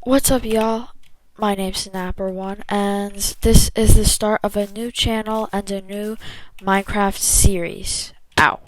What's up, y'all? My name's Napper1, and this is the start of a new channel and a new Minecraft series. Ow.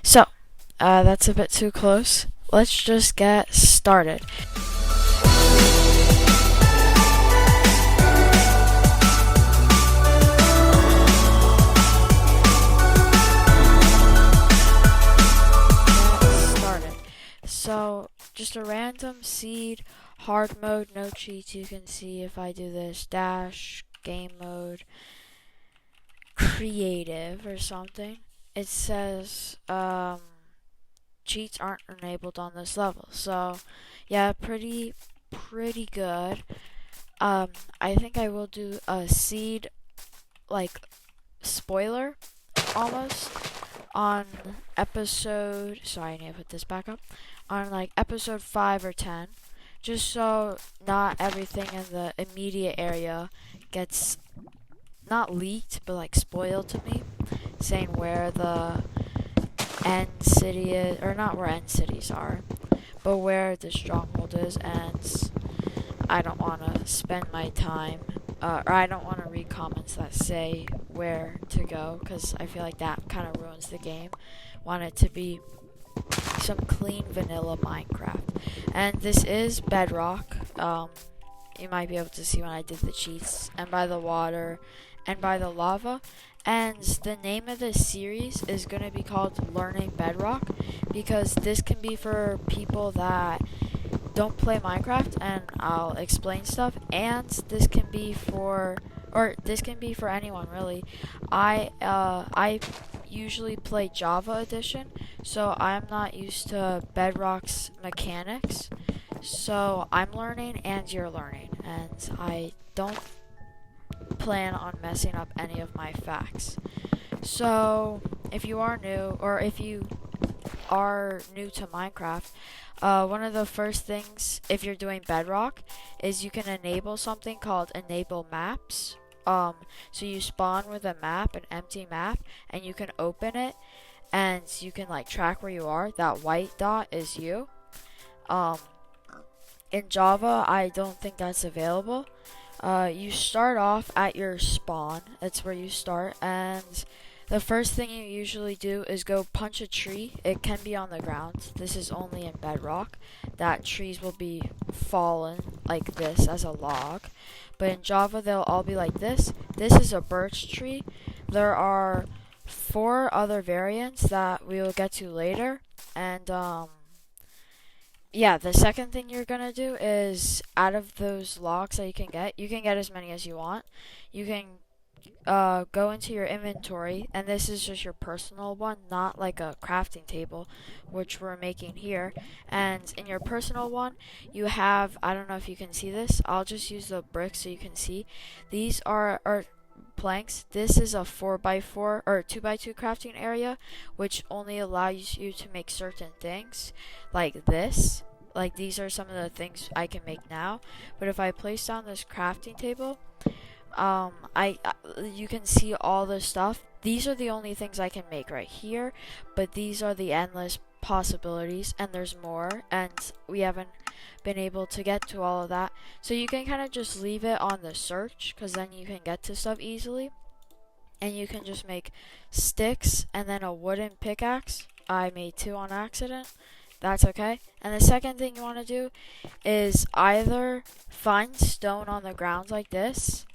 So, that's a bit too close. Let's just get started. So, just a random seed, hard mode, no cheats. You can see if I do this dash, game mode, creative or something. It says, cheats aren't enabled on this level. So, yeah, pretty good. I think I will do a seed, like, spoiler, almost, on episode, sorry, I need to put this back up, on, like, episode 5 or 10, just so not everything in the immediate area gets, not leaked, but, like, spoiled to me, saying where the end city is, or not where end cities are, but where the stronghold is, and I don't want to spend my time, or I don't want to read comments that say where to go, because I feel like that kind of ruins the game. Want it to be some clean vanilla Minecraft. And this is Bedrock. You might be able to see when I did the cheats, and by the water, and by the lava. And the name of this series is going to be called Learning Bedrock, because this can be for people that don't play Minecraft, and I'll explain stuff, and this can be for, or this can be for anyone really. I usually play Java edition, so I'm not used to Bedrock's mechanics, so I'm learning and you're learning, and I don't plan on messing up any of my facts. So if you are new, or if you are new to Minecraft, one of the first things, if you're doing Bedrock, is you can enable something called enable maps. So you spawn with a map, an empty map, and you can open it, and you can like track where you are. That white dot is you. In Java, I don't think that's available. You start off at your spawn. That's where you start, and the first thing you usually do is go punch a tree. It can be on the ground. This is only in Bedrock that trees will be fallen like this as a log. But in Java, they'll all be like this. This is a birch tree. There are 4 other variants that we will get to later. And, yeah, the second thing you're going to do is, out of those logs that you can get as many as you want. You can go into your inventory, and this is just your personal one, not like a crafting table, which we're making here. And in your personal one, you have, I don't know if you can see this, I'll just use the bricks so you can see. These are planks. This is a 4x4 or 2x2 crafting area, which only allows you to make certain things like this. Like, these are some of the things I can make now. But if I place down this crafting table, you can see all the stuff. These are the only things I can make right here, but these are the endless possibilities, and there's more, and we haven't been able to get to all of that. So you can kind of just leave it on the search, because then you can get to stuff easily. And you can just make sticks and then a wooden pickaxe. I made 2 on accident. That's okay. And the second thing you want to do is either find stone on the ground like this,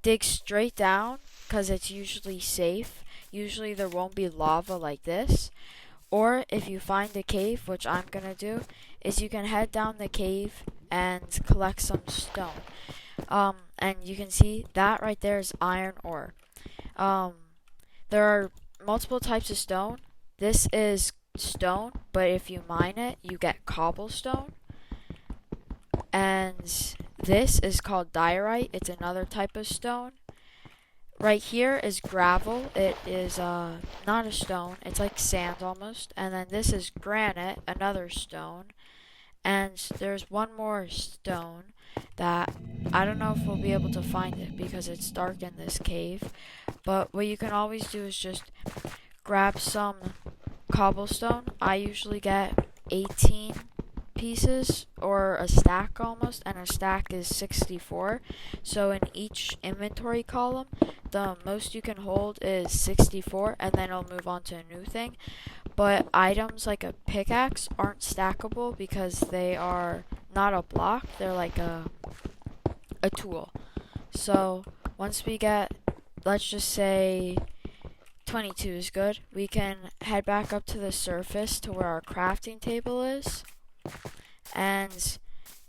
dig straight down, because it's usually safe. Usually there won't be lava like this. Or if you find a cave, which I'm going to do, is you can head down the cave and collect some stone. And you can see that right there is iron ore. There are multiple types of stone. This is stone, but if you mine it, you get cobblestone. And this is called diorite. It's another type of stone. Right here is gravel. It is not a stone. It's like sand almost. And then this is granite, another stone. And there's one more stone that I don't know if we'll be able to find it because it's dark in this cave. But what you can always do is just grab some cobblestone. I usually get 18 pieces, or a stack almost, and a stack is 64. So in each inventory column, the most you can hold is 64, and then it'll move on to a new thing. But items like a pickaxe aren't stackable because they are not a block, they're like a tool. So once we get, let's just say 22 is good, we can head back up to the surface to where our crafting table is, and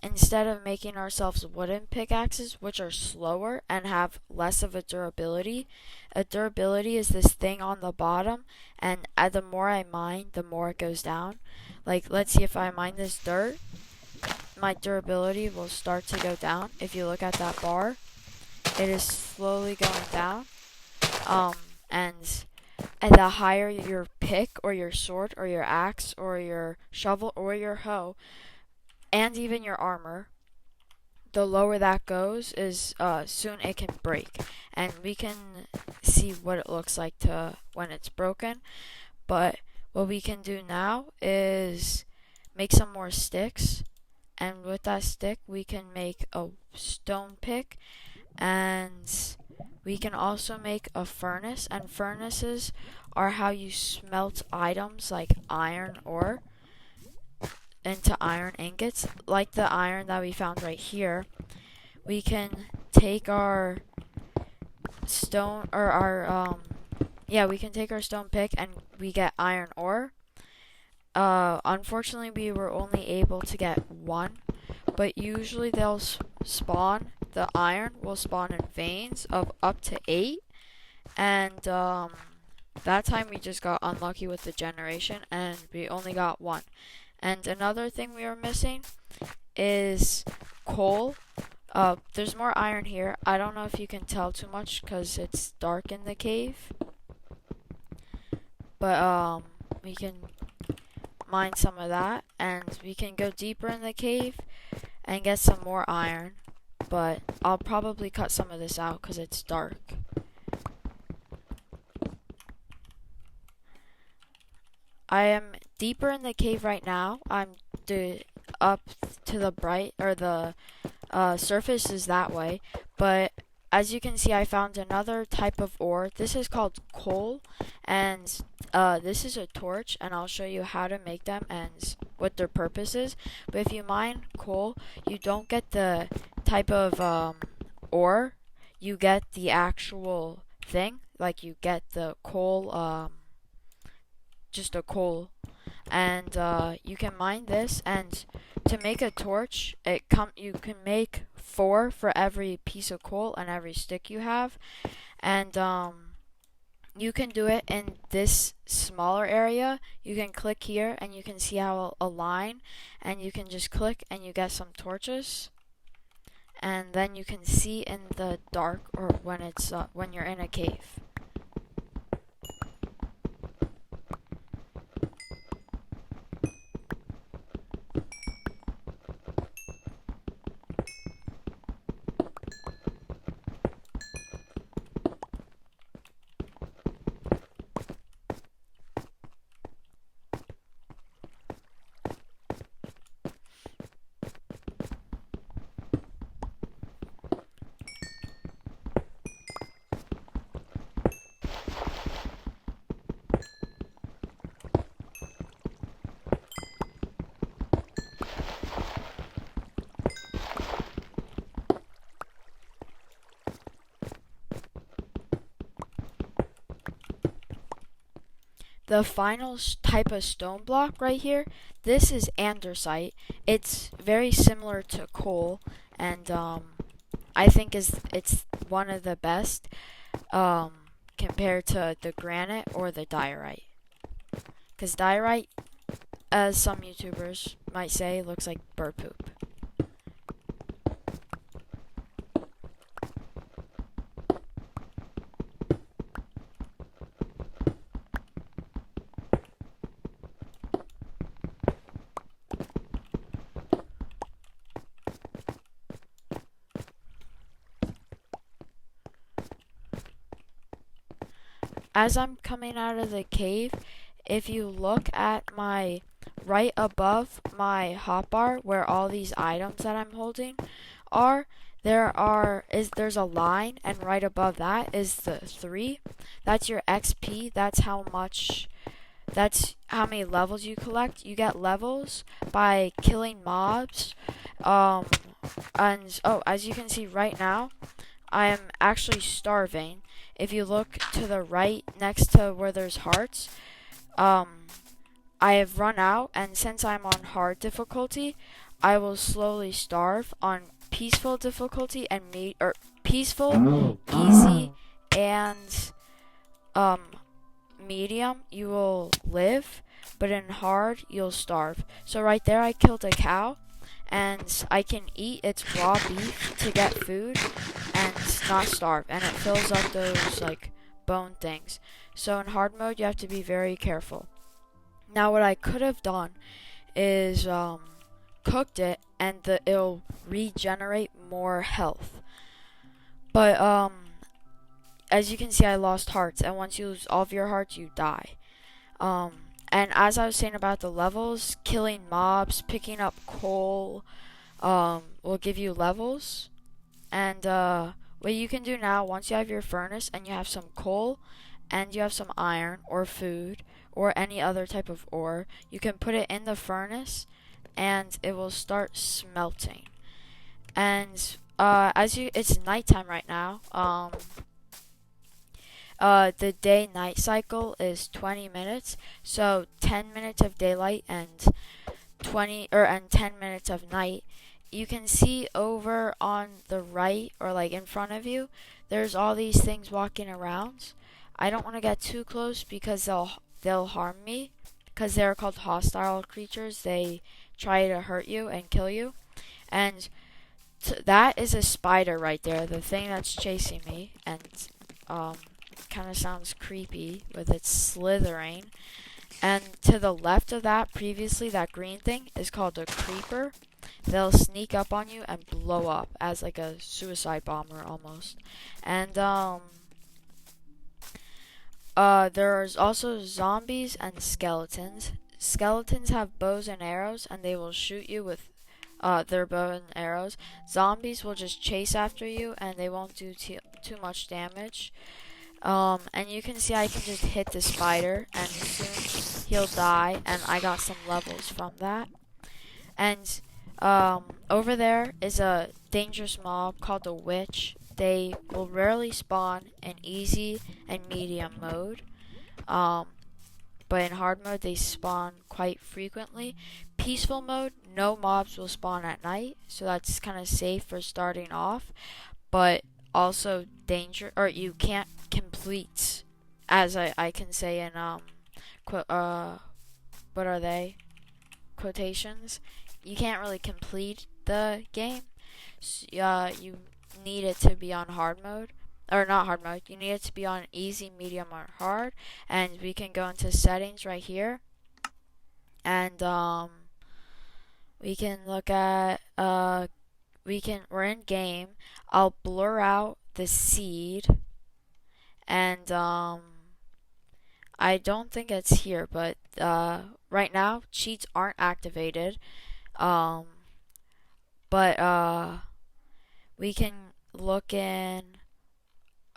instead of making ourselves wooden pickaxes, which are slower and have less of a durability is this thing on the bottom, and the more I mine, the more it goes down. Like, let's see, if I mine this dirt, my durability will start to go down. If you look at that bar, it is slowly going down. And the higher your pick or your sword or your axe or your shovel or your hoe and even your armor, the lower that goes is soon it can break. And we can see what it looks like to when it's broken. But what we can do now is make some more sticks, and with that stick we can make a stone pick, and we can also make a furnace, and furnaces are how you smelt items like iron ore into iron ingots, like the iron that we found right here. We can take our stone, or our we can take our stone pick and we get iron ore. Unfortunately we were only able to get one, but usually they'll spawn, the iron will spawn in veins of up to 8, and that time we just got unlucky with the generation and we only got one. And another thing we are missing is coal. There's more iron here. I don't know if you can tell too much because it's dark in the cave, but we can mine some of that, and we can go deeper in the cave and get some more iron, but I'll probably cut some of this out because it's dark. I am deeper in the cave right now. I'm up to the surface is that way, but as you can see, I found another type of ore. This is called coal, and this is a torch, and I'll show you how to make them and what their purpose is. But if you mine coal, you don't get the type of ore, you get the actual thing. Like, you get the coal, just a coal, and you can mine this, and to make a torch, you can make 4 for every piece of coal and every stick you have, and you can do it in this smaller area. You can click here and you can see how a line, and you can just click and you get some torches, and then you can see in the dark, or when you're in a cave. The final type of stone block right here, this is andesite. It's very similar to coal, and I think it's one of the best compared to the granite or the diorite. Because diorite, as some YouTubers might say, looks like bird poop. As I'm coming out of the cave, if you look at my right above my hotbar, where all these items that I'm holding are, there's a line, and right above that is the 3. That's your XP. That's how many levels you collect. You get levels by killing mobs. Um, and oh, as you can see right now, I am actually starving. If you look to the right next to where there's hearts, um, I have run out, and since I'm on hard difficulty, I will slowly starve. On peaceful difficulty and peaceful, easy, and um medium, you will live, but in hard, you'll starve. So right there, I killed a cow, and I can eat its raw beef to get food and not starve, and it fills up those like bone things. So in hard mode, you have to be very careful. Now, what I could have done is cooked it, and it'll regenerate more health. But as you can see, I lost hearts, and once you lose all of your hearts, you die. And as I was saying about the levels, killing mobs, picking up coal, will give you levels. And what you can do now, once you have your furnace and you have some coal, and you have some iron or food or any other type of ore, you can put it in the furnace, and it will start smelting. And it's nighttime right now. The day-night cycle is 20 minutes, so 10 minutes of daylight and 10 minutes of night. You can see over on the right, or like in front of you, there's all these things walking around. I don't want to get too close because they'll harm me, because they're called hostile creatures. They try to hurt you and kill you. And that is a spider right there, the thing that's chasing me, and kind of sounds creepy with its slithering. And to the left of that, previously, that green thing is called a creeper. They'll sneak up on you and blow up as like a suicide bomber almost. And there's also zombies and skeletons. Skeletons have bows and arrows, and they will shoot you with their bow and arrows. Zombies will just chase after you, and they won't do too much damage. And you can see I can just hit the spider, and soon he'll die, and I got some levels from that. And over there is a dangerous mob called the witch. They will rarely spawn in easy and medium mode, but in hard mode they spawn quite frequently. Peaceful mode, no mobs will spawn at night, so that's kind of safe for starting off, but also you can't complete, as I can say in what are they, quotations, you can't really complete the game. You need it to be on hard mode, or not hard mode, you need it to be on easy, medium, or hard. And we can go into settings right here, and we can look at we're in game. I'll blur out the seed, and I don't think it's here, but right now cheats aren't activated. But we can look in.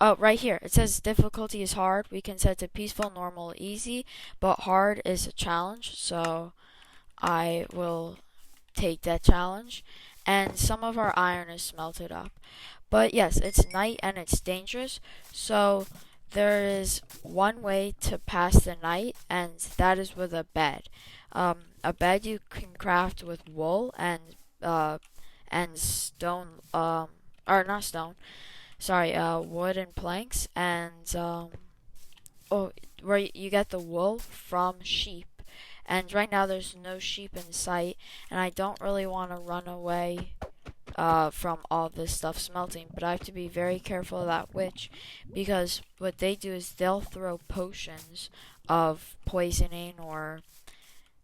Oh, right here. It says difficulty is hard. We can set to peaceful, normal, easy, but hard is a challenge, so I will take that challenge. And some of our iron is smelted up. But yes, it's night and it's dangerous, so there is one way to pass the night, and that is with a bed. A bed you can craft with wool and stone, or not stone, sorry, wood and planks, and where you get the wool from sheep. And right now there's no sheep in sight, and I don't really want to run away from all this stuff smelting, but I have to be very careful of that witch, because what they do is they'll throw potions of poisoning or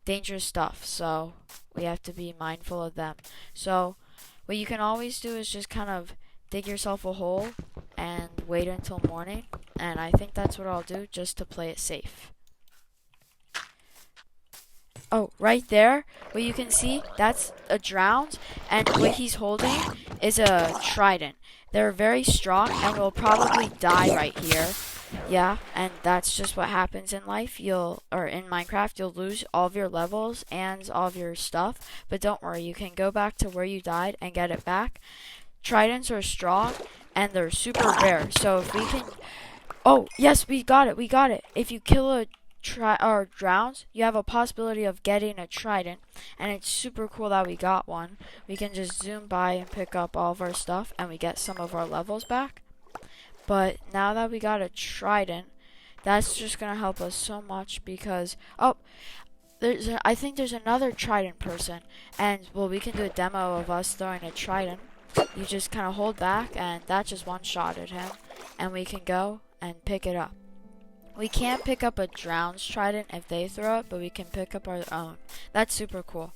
dangerous stuff, so we have to be mindful of them. So what you can always do is just kind of dig yourself a hole and wait until morning, and I think that's what I'll do just to play it safe. Oh, right there, what you can see, that's a drowned, and what he's holding is a trident. They're very strong and will probably die right here. Yeah, and that's just what happens in life. Or in Minecraft, you'll lose all of your levels and all of your stuff, but don't worry, you can go back to where you died and get it back. Tridents are strong and they're super rare, so if we can... Oh, yes, we got it, we got it. If you kill a or drowns, you have a possibility of getting a trident, and it's super cool that we got one. We can just zoom by and pick up all of our stuff, and we get some of our levels back. But now that we got a trident, that's just gonna help us so much because I think there's another trident person, and well, we can do a demo of us throwing a trident. You just kind of hold back, and that just one-shotted him, and we can go and pick it up. We can't pick up a drowned trident if they throw it, but we can pick up our own. That's super cool.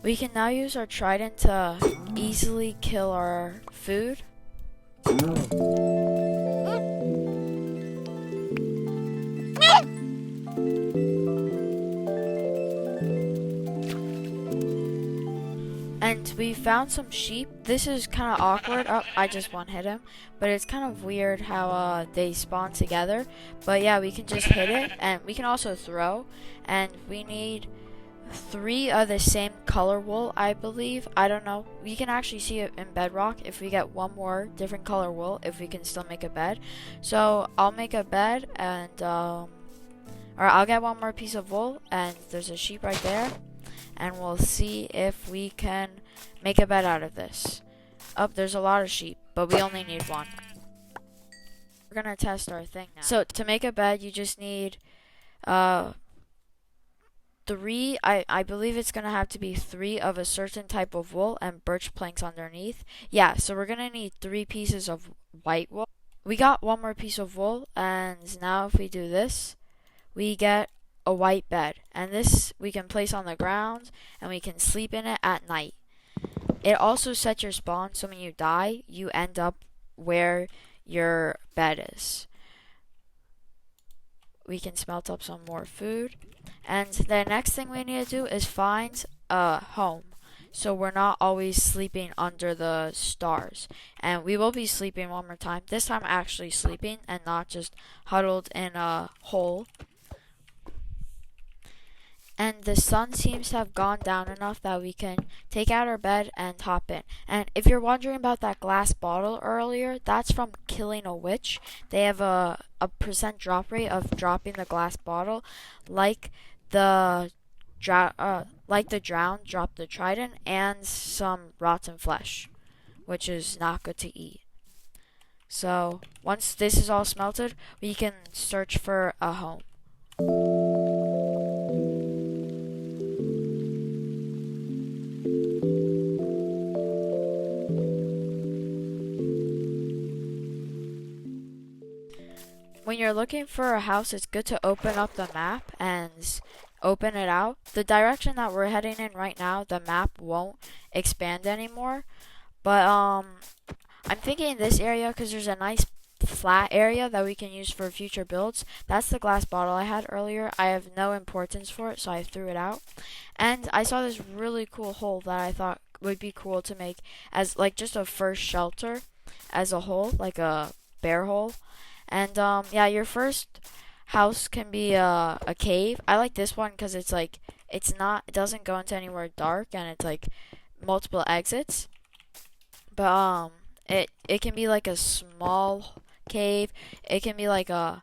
We can now use our trident to easily kill our food. And we found some sheep. This is kind of awkward. Oh, I just one-hit him. But it's kind of weird how they spawn together. But yeah, we can just hit it. And we can also throw. And we need 3 of the same color wool, I believe. I don't know. We can actually see it in Bedrock if we get 1 more different color wool, if we can still make a bed. So I'll make a bed and or I'll get 1 more piece of wool, and there's a sheep right there, and we'll see if we can make a bed out of this. Oh, there's a lot of sheep, but we only need 1. We're gonna test our thing now. So to make a bed, you just need 3, I believe it's gonna have to be 3 of a certain type of wool and birch planks underneath. Yeah, so we're gonna need 3 pieces of white wool. We got 1 more piece of wool, and now if we do this, we get a white bed, and this we can place on the ground and we can sleep in it at night. It also sets your spawn, so when you die, you end up where your bed is. We can smelt up some more food. And the next thing we need to do is find a home, so we're not always sleeping under the stars. And we will be sleeping 1 more time, this time actually sleeping and not just huddled in a hole. And the sun seems to have gone down enough that we can take out our bed and hop in. And if you're wondering about that glass bottle earlier, that's from killing a witch. They have a percent drop rate of dropping the glass bottle, like the drown dropped the trident, and some rotten flesh, which is not good to eat. So once this is all smelted, we can search for a home. When you're looking for a house, it's good to open up the map and open it out. The direction that we're heading in right now, the map won't expand anymore. But I'm thinking this area because there's a nice flat area that we can use for future builds. That's the glass bottle I had earlier. I have no importance for it, so I threw it out. And I saw this really cool hole that I thought would be cool to make as like just a first shelter as a hole, like a bear hole. And yeah, your first house can be a cave. I like this one because it's like it doesn't go into anywhere dark, and it's like multiple exits. But it can be like a small cave. It can be like a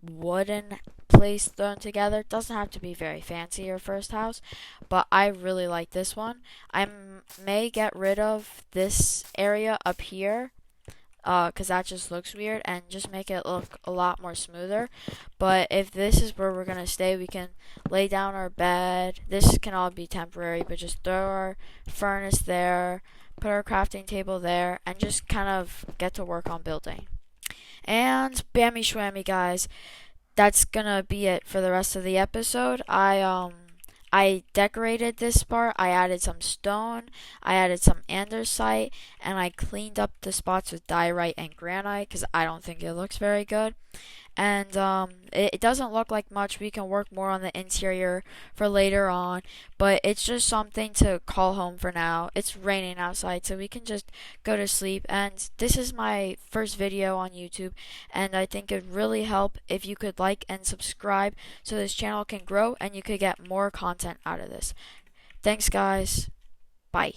wooden place thrown together. It doesn't have to be very fancy, your first house, but I really like this one. I may get rid of this area up here because that just looks weird, and just make it look a lot more smoother. But if this is where we're gonna stay, we can lay down our bed. This can all be temporary, but just throw our furnace there, put our crafting table there, and just kind of get to work on building. And bammy shwammy, guys, that's gonna be it for the rest of the episode. I I decorated this part. I added some stone, I added some andesite, and I cleaned up the spots with diorite and granite because I don't think it looks very good. And it doesn't look like much. We can work more on the interior for later on, but it's just something to call home for now. It's raining outside, so we can just go to sleep. And this is my first video on YouTube, and I think it'd really help if you could like and subscribe so this channel can grow and you could get more content out of this. Thanks, guys. Bye.